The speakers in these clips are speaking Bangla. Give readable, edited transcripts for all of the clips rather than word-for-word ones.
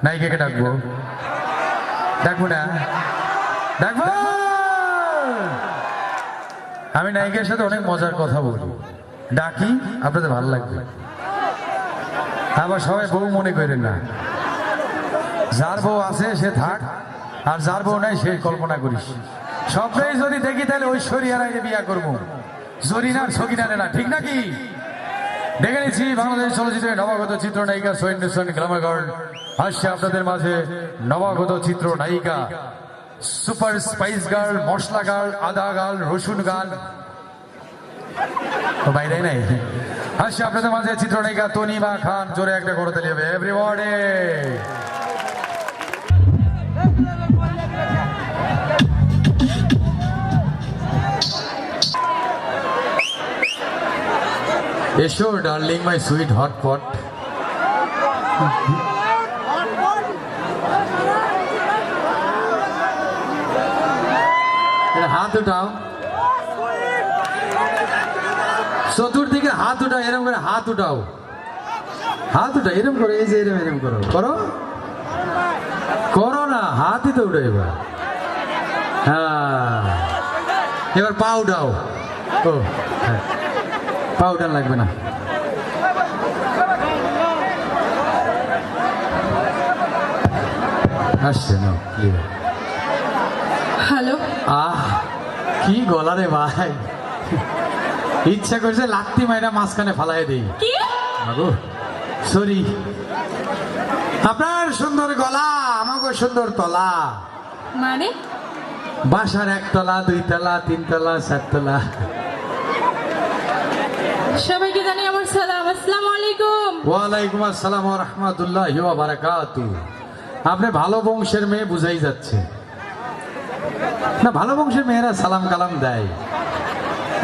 নায়িকাকে ডাকবো, ডাকবো না, ডাকবো। আমি নায়িকার সাথে অনেক মজার কথা বলি, ডাকি, আপনাদের ভালো লাগবে। আবার সবাই বউ মনে করেন না, যার বউ আছে সে থাক, আর যার বউ নাই সে কল্পনা করিস। স্বপ্নেই যদি দেখি তাহলে ঐশ্বরিয়া রায়কে বিয়া করবো, জরিনার সকিনারে না, ঠিক নাকি? ডেকে নিচ্ছি বাংলাদেশ চলচ্চিত্রের নবাগত চিত্রনায়িকা সোয়েন্ডেশন গ্ল্যামার গার্ল আসছে আপনাদের মাঝে। নবাগত চিত্র নায়িকা, সুপার স্পাইস গার্ল, মশলা গার্ল, আদা গার্ল, রসুন গার্ল, বাইরে নাই, আসছে আপনাদের মাঝে চিত্রনায়িকা তনিমা খান। জোরে একটা করে দিলে হবে এভরিবডি। এসো darling my sweet hot pot. হাত উঠাও, চতুর্দিকে হাত উঠাও, এরকম করে হাত উঠাও, হাত উঠাও, এরকম করো, এই যে এরকম এরকম করো, করো করো না, হাতই তো উঠো এবার। হ্যাঁ, এবার পা উঠাও। ও হ্যাঁ, পা উঠান লাগবে না। আসছে না, হ্যালো। আহ কি গলা রে ভাই, ইচ্ছা করছে লাত্তি মাইরা মাঝখানে ফালাই দেই। সরি, আপনার সুন্দর গলা, আমাকে সুন্দর তলা, মানে বাসার 1 তলা 2 তলা 3 তলা 4 তলা। সবাইকে জানি আমার সালাম, আসসালামু আলাইকুম। ওয়ালাইকুম আসসালাম ওয়া রাহমাতুল্লাহি ওয়া বারাকাতুহু। আপনি ভালো বংশের মেয়ে বুঝাই যাচ্ছে না, ভালো বংশের মেয়েরা সালাম কালাম দেয়,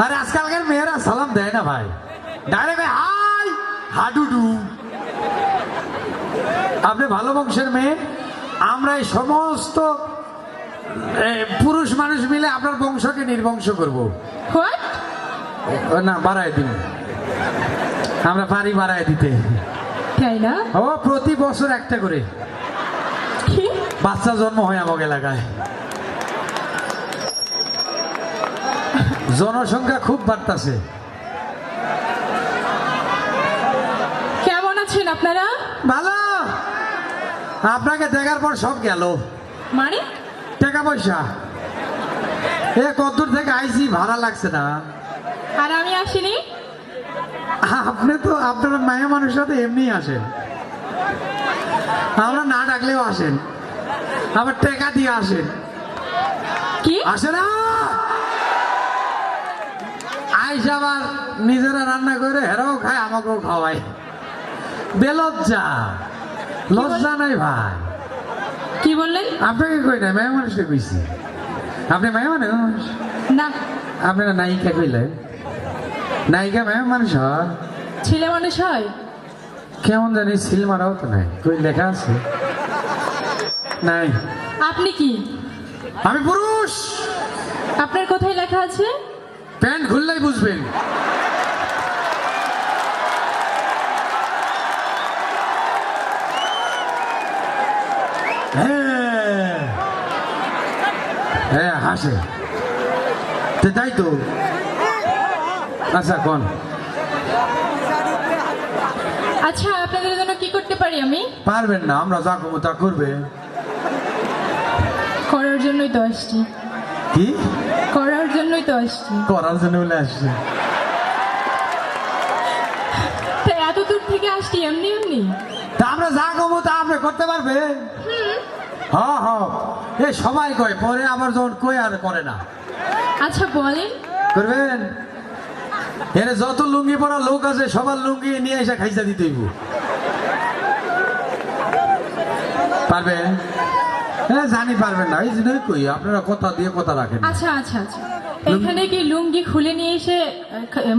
আরে আজকালকার মেয়েরা সালাম দেয় না ভাই, ডাইরেক্ট হাই হাডুডু। আপনি ভালো বংশের মেয়ে, আমরা এই সমস্ত পুরুষ মানুষ মিলে আপনার বংশকে নির্বংশ করবো। হোয়াট? না, বাড়ায় দিন, আমরা পারি বাড়ায় দিতে। তাই না? ও প্রতি বছর একটা করে কি বাচ্চা জন্ম হয় আমার এলাকায়, জনসংখ্যা খুব বাড়তেছে। কেমন আছেন আপনারা? ভালো, আপনাকে দেখার পর সব গেল, মানে টাকা পয়সা। এ কতদূর থেকে আইছি, ভাড়া লাগছে না। আর আমি আসিনি? আপনি তো আপনার মায়া মানুষের সাথে এমনি আসেন, আমরা না ডাকলেও আসেন, আবার টাকা দিয়ে আসেন। কি আসে না, আইসা আবার নিজেরা রান্না করে হেরাও খায়, আমাকেও খাওয়ায়। বেলজ্জা, লজ্জা নাই ভাই। কি বললেন? আপনাকে কই না, মায়া মানুষকে কইছি। আপনি মায়া মানুষ না, আপনারা নায়িকা কইলেন, নায়িকা মায়া মানুষ হয়? ছেলে মানুষ হয়? কেমন জানি সিল মারাও তো নাই, কই লেখা আছে নাই। আপনি কি? আমি পুরুষ, আপনার কোথায় লেখা আছে? প্যান্ট খুললেই বুঝবেন। হ্যাঁ হ্যাঁ, হাসে তাই তো। আচ্ছা কোন, আচ্ছা, আপনাদের জন্য কি করতে পারি আমি? পারবেন না, আমরা যা করবো তা করবে। করার জন্যই তো আসছি, কি করার জন্যই তো আসছি। করার জন্য বলে আসছে? তা এত দূর থেকে আসছি এমনি এমনি? তা আমরা যা করবো তা আপনি করতে পারবে? হ্যাঁ হ্যাঁ, এ সবাই কয়, পরে আবার যখন কই আর করে না। আচ্ছা বলেন। করবেন? এর যত লুঙ্গি পরা লোক আছে সবার লুঙ্গি নিয়ে এসে খাইজা দিতে হইব। পারবেন? হ্যাঁ জানি পারবেন না, এই জন্যই কই আপনারা কথা দিয়ে কথা রাখেন। আচ্ছা আচ্ছা আচ্ছা, এখানে কি লুঙ্গি খুলে নিয়ে এসে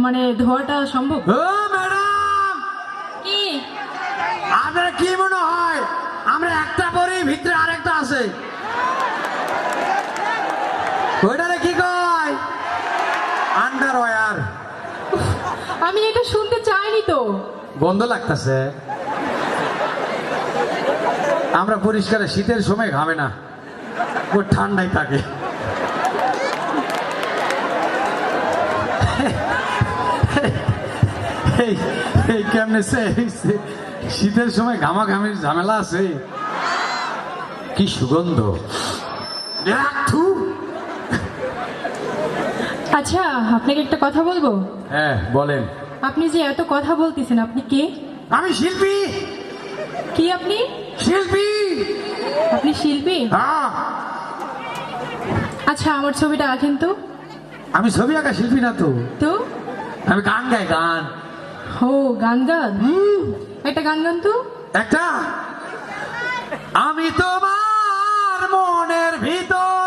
মানে ধোয়াটা সম্ভব? ও ম্যাডাম, কি আপনার কি মনে হয় আমরা একটা পরেই ভিতরে আরেকটা আছে? ওইটারে কি কয়? আন্ডারওয়্যার। আমি এটা শুনতে চাইনি তো। গন্ধ লাগতেছে। আমরা পরিষ্কার শীতের সময় ঘামে না, ও ঠান্ডায় থাকে। এই কেমনে শীতের সময় ঘামাঘামির ঝামেলা আছে, কি সুগন্ধ। আচ্ছা, আপনাকে একটা কথা বলবো। হ্যাঁ বলেন। আপনি যে এত কথা বলতেছেন, আপনি কে? আমি শিল্পী। কি আপনি? শিল্পী। আপনি শিল্পী? হ্যাঁ। আচ্ছা, আমার ছবিটা আঁকেন তো। আমি ছবি আঁকা শিল্পী না তো, তো আমি গান গাই, গান। ও, গান গান। একটা গান গান তো। একটা, আমি তোমার মনের ভিতর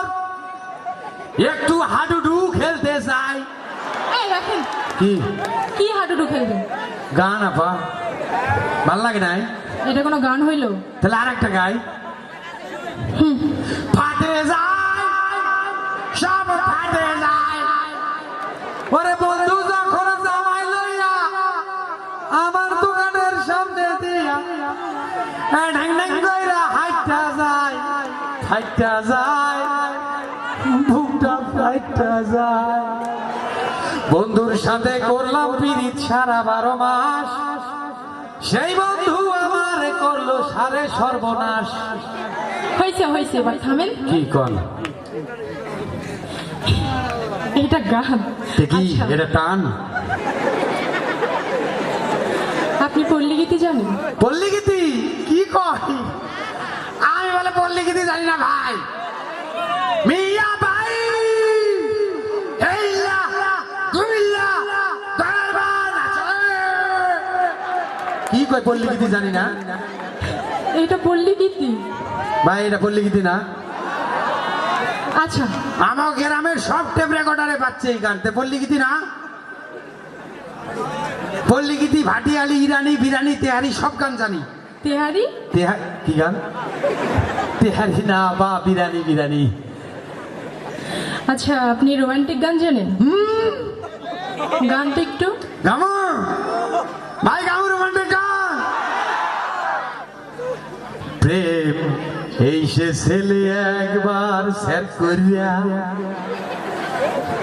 একটু হাডুডু খেলতে চাই। এই রাখেন। কি কি হাডুডু খেলবেন? গান আপা, ভাল লাগে নাই? এটা কোনো গান হইলো? তাহলে আর একটা গাই। ফাটে যায়, সব ফাটে যায়, ওরে বন্ধু যখন জামাই লইয়া আমার দোকানের সামনে দিয়া ঢ্যাং ঢ্যাং কইরা হাইটা যায়, হাইটা যায়, বুকটা ফাইটা যায়। বন্ধুর সাথে করলাম পিরিত সারা 12 মাস, সেই বন্ধু আমার করলো সারে সর্বনাশ। হয়েছে হয়েছে, এবার থামেন। কি কন? এটা গান। কি আচ্ছা, এটা টান? আপনি পল্লী গীতি জানেন? পল্লী গীতি কি কয়? আমি বলে পল্লী গীতি জানি না ভাই। মিয়া ভাই, হেইলা দুইলা দরবার আছে। কি কয় পল্লী গীতি জানি না? এটা পল্লী গীতি ভাই, এটা পল্লী গীতি না। আচ্ছা, আমার গ্রামের সব টেপ রেকর্ডারে পাচ্ছে এই গানতে। পল্লী গীতি না? পল্লী গীতি, ভাটিয়ালি, ইরানি, বিরানি, তেহারি সব গান জানি। তেহারি? কি গান? তেহারি না বা বিরানি, বিরানি। আচ্ছা, আপনি রোমান্টিক গান জানেন? গান তো একটু গামো ভাই, গামো রোমান্টিক গান। প্রেম এই সে ছেলে একবার স্যার করিয়া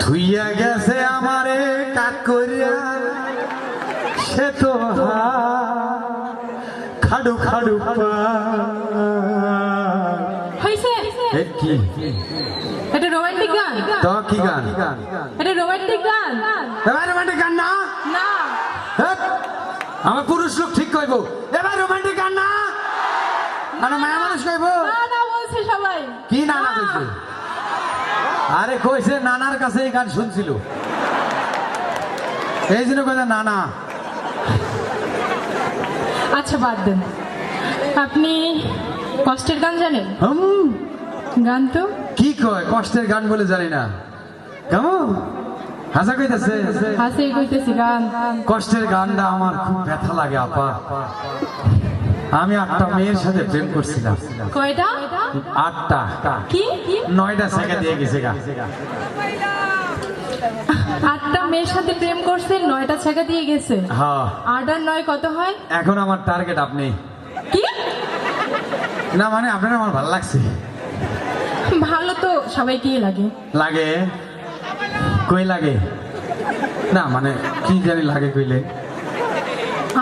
থুইয়া গেছে আমারে কাক করিয়া, সে তো খাডু খাডু হয়েছে। কি এটা রোমান্টিক গান? তো কি গান? এটা রোমান্টিক গান এবার রোমান্টিক গান না? না। হেৎ, আমার পুরুষ লোক ঠিক কইব এবার রোমান্টিক গান না, মানে মায়া মানুষ কইব। না না বলছে সবাই। কি নানা কইছে? আরে কইছে নানার কাছে এই গান শুনছিল, এই জন্য কইছে নানা। আচ্ছা, বাদ দেন। আপনি কষ্টের গান জানেন? গান তো। কি কয় কষ্টের গান বলে জানি না? কেমন হাসা কইতাছে? হাসি কইতেছি গান। কষ্টের গানটা আমার খুব ব্যথা লাগে আপা। আমি 8টা মেয়ের সাথে প্রেম করছিলাম। কয়টা? 8টা। কি? 9টা ছেঁকা দিয়ে গেছে গা। 8টা মেয়ের সাথে প্রেম করছে, 9টা ছেঁকা দিয়ে গেছে। হ্যাঁ। 8 আর 9 কত হয়? এখন আমার টার্গেট আপনি। কি? না মানে আপনার আমার ভালো লাগছে। ভালো তো সবাইকেই লাগে। লাগে? কই লাগে? না মানে কি জানি লাগে কইলে।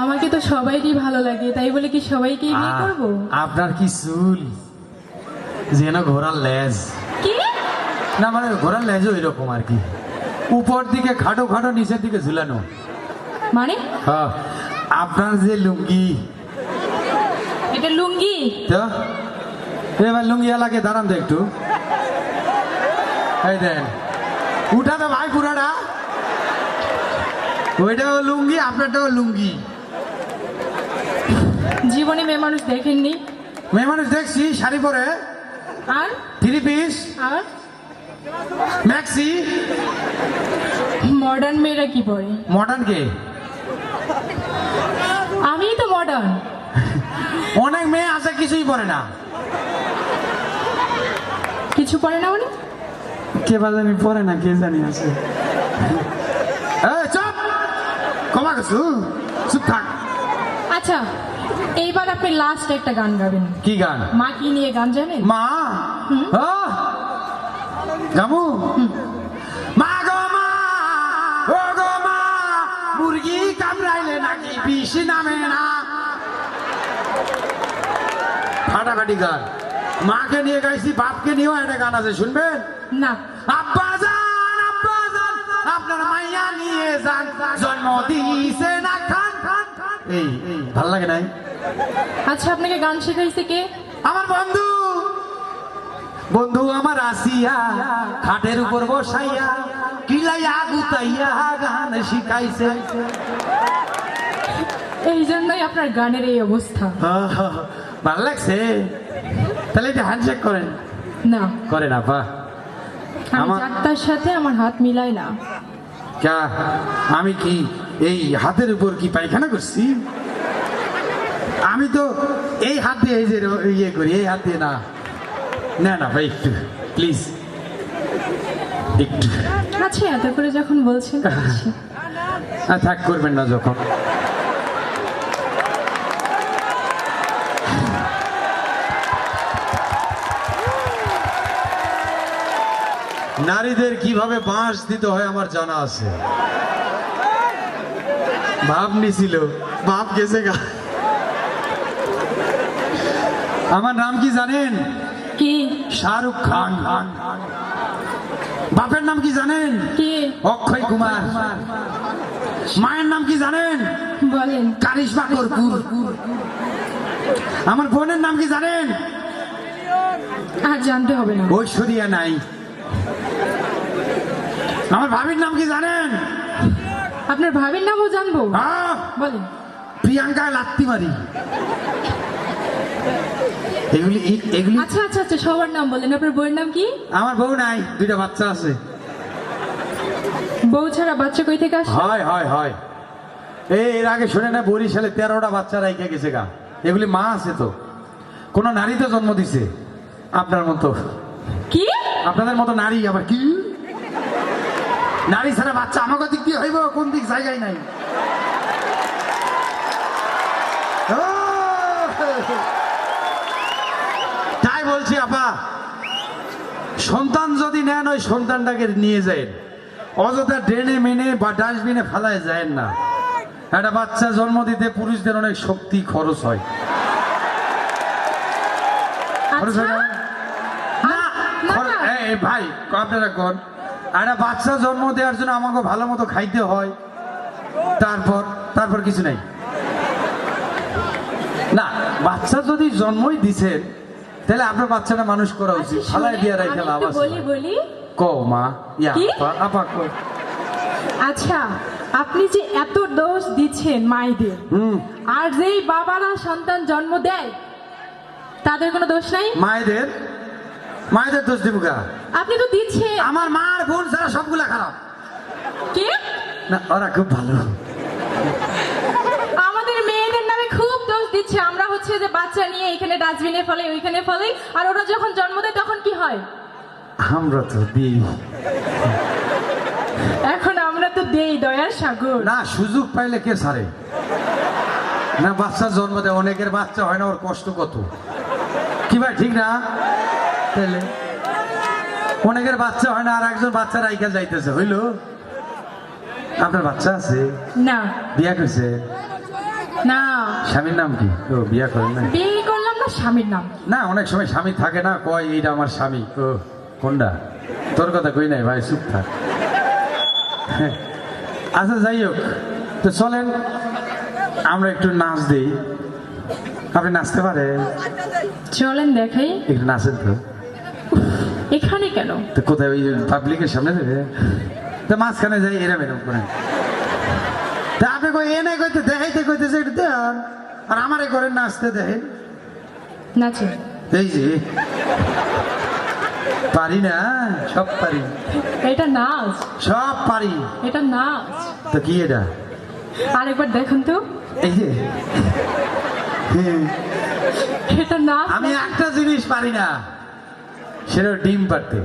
আমাকে তো সবাইকেই ভালো লাগে, তাই বলে কি সবাইকেই বিয়ে করব? আপনার কি চুল যেন ঘোড়ার লেজ। কি? না মানে ঘোড়ার লেজও এরকম আর কি, উপর দিকে খাটো খাটো, নিচের দিকে ঝুলানো। মানে? হ্যাঁ। আপনার যে লুঙ্গি, এটা লুঙ্গি? তো এবার লুঙ্গি এলাকে দাঁড়ান তো একটু। এই দেন, উঠা তো ভাই পুরাটা। ওইটাও লুঙ্গি, আপনারটাও লুঙ্গি। জীবনে মেয়ে মানুষ দেখেননি? মেয়ে মানুষ দেখছি শাড়ি পরে, আর 3 পিস, আর ম্যাক্সি। মডার্ন মেয়েরা কি পরে? মডার্ন কে? আমি তো মডার্ন। অনেক মেয়ে আছে কিছুই পরে না। কিছু পরে না মানে? কে বাজানি পরে না, কে জানি আছে। চুপ, কমা গেছু, চুপ থাক। আচ্ছা, এইবার আপনি লাস্ট একটা গান গাবেন। কি গান? মা কি নিয়ে গান জানেন? মা গামু মা গো মা, ও গো মা, মুরগি কামড়াইলে নাকি বিষ নামে না। ফাটাফাটি গান। মাকে নিয়ে গাইছি, বাপকে নিয়েও একটা গান আছে, শুনবেন? না। আব্বা জান, আব্বা জান, আপনার মাইয়া নিয়ে যান, জন্ম দিছে না খান খান খান। এই ভাল লাগে নাই? আচ্ছা, আপনাকে গান শেখাইছে কে? আমার বন্ধু, বন্ধু আমার আসিয়া খাটের উপর বসাইয়া কিলাইয়া গুতাইয়া গান শিখাইছে। এই জন্যই আপনার গানের এই অবস্থা। ভালো লাগছে? তাহলে এটা হ্যান্ডশেক করেন। না করেন আপা। আমি যাত্রার সাথে আমার হাত মিলাই না। ক্যা আমি কি এই হাতের উপর কি পায়খানা করছি? আমি তো এই হাত দিয়ে এই যে ইয়ে করি, এই হাত দিয়ে না। না না ভাই, একটু প্লিজ একটু। আচ্ছা, এত করে যখন বলছেন বলছি। থাক, করবেন না যখন। নারীদের কিভাবে বাঁশ দিতে হয় আমার জানা আছে। ভাব নিছিল, ভাব গেছে গা। আমার নাম কি জানেন? কি? শাহরুখ খান। বাপের নাম কি জানেন? কি? অক্ষয় কুমার। মায়ের নাম কি জানেন? বলেন। কারিশমা কপুর। আমার বোনের নাম কি জানেন? আর জানতে হবে না। ঐশ্বরিয়া নাই। আমার ভাবির নাম কি জানেন? আপনার ভাবির নামও জানবো? বলেন। প্রিয়াঙ্কা লাত্তিমারি। এগুলি এগুলি। আচ্ছা আচ্ছা আচ্ছা, সবার নাম বলেন। আপনার বউয়ের নাম কি? আমার বউ নাই, দুইটা বাচ্চা আছে। বউ ছাড়া বাচ্চা কই থেকে আসে? হয় হয় হয়। এর আগে শুনে না, বরিশালে 13টা বাচ্চা রাইখা গেছে গা। এগুলি মা আছে তো, কোন নারী তো জন্ম দিছে আপনার মতো। কি? আপনাদের মতো নারী আবার কি? নারী ছাড়া বাচ্চা আমাকে দিক দিয়ে হইব? কোন দিক জায়গায় নাই। তাই বলছি আপা, সন্তান যদি নেন ওই সন্তানটাকে নিয়ে যায়, অযথা ড্রেনে মেনে বা ডাস্টবিনে ফেলায় যায় না। একটা বাচ্চা জন্ম দিতে পুরুষদের অনেক শক্তি খরচ হয়। খরচ হয় না? না, এই ভাই আপনারা কোন, একটা বাচ্চা জন্ম দেওয়ার জন্য আমাকে ভালো মতো খাইতে হয়, তারপর কিছু নাই না। বাচ্চা যদি জন্মই দিছেন, তাহলে আপনার বাচ্চাটা মানুষ করা উচিত। ফালাই দিয়ে রাখে লাভ আছে? বলি কো মা, ইয়া কি? আপা কো। আচ্ছা, আপনি যে এত দোষ দিচ্ছেন মায়েদের, আর যেই বাবারা সন্তান জন্ম দেয় তাদের কোনো দোষ নাই? মায়েদের দোষ দিব গা? আপনি তো দিচ্ছেন। আমার মা আর বোন ছাড়া সবগুলা খারাপ। কি? না, ওরা খুব ভালো। আমাদের মেয়েদের নামে খুব দোষ দিচ্ছে। আমরা হচ্ছে যে বাচ্চা নিয়ে এখানে ডাস্টবিনে ফেলে, ওইখানে ফেলে, আর ওরা যখন জন্ম দেয় তখন কি হয়? আমরা তো দিই এখন আমরা তো দেই দয়ার সাগর। না, সুযোগ পাইলে কে ছাড়ে না? বাচ্চা জন্ম দেয়, অনেকের বাচ্চা হয় না, ওর কষ্ট কত। কি ভাই ঠিক না? তাহলে অনেকের বাচ্চা হয় না, আর একজন বাচ্চা রাইখা যাইতেছে, হইলো? আপনার বাচ্চা আছে? না। বিয়া করছে? না। স্বামীর নাম কি? ও, বিয়া করেন না? বিয়ে করলাম না, স্বামীর নাম। না, অনেক সময় স্বামী থাকে না, কয় এইটা আমার স্বামী। ও, কোনটা? তোর কথা কই নাই ভাই, চুপ থাক। আচ্ছা, যাই হোক, তো চলেন আমরা একটু নাচ দিই। আপনি নাচতে পারেন? চলেন দেখাই। একটু নাচেন তো। এখানে কেন? তো কোথায়? ওই পাবলিকের সামনে দেবে? তো মাঝখানে যাই, এরম এরম করে। তা আপনি কই এনে কইতে দেখাইতে কইতেছে একটু দেন, আর আমারে করেন নাচতে দেখেন। নাচে। এই যে পারি না, সব পারি। এটা নাচ। সব পারি। এটা নাচ। তো কি এটা? আরেকবার দেখুন তো। এই যে এটা নাচ। আমি একটা জিনিস পারি না, সেটা ডিম পারতে।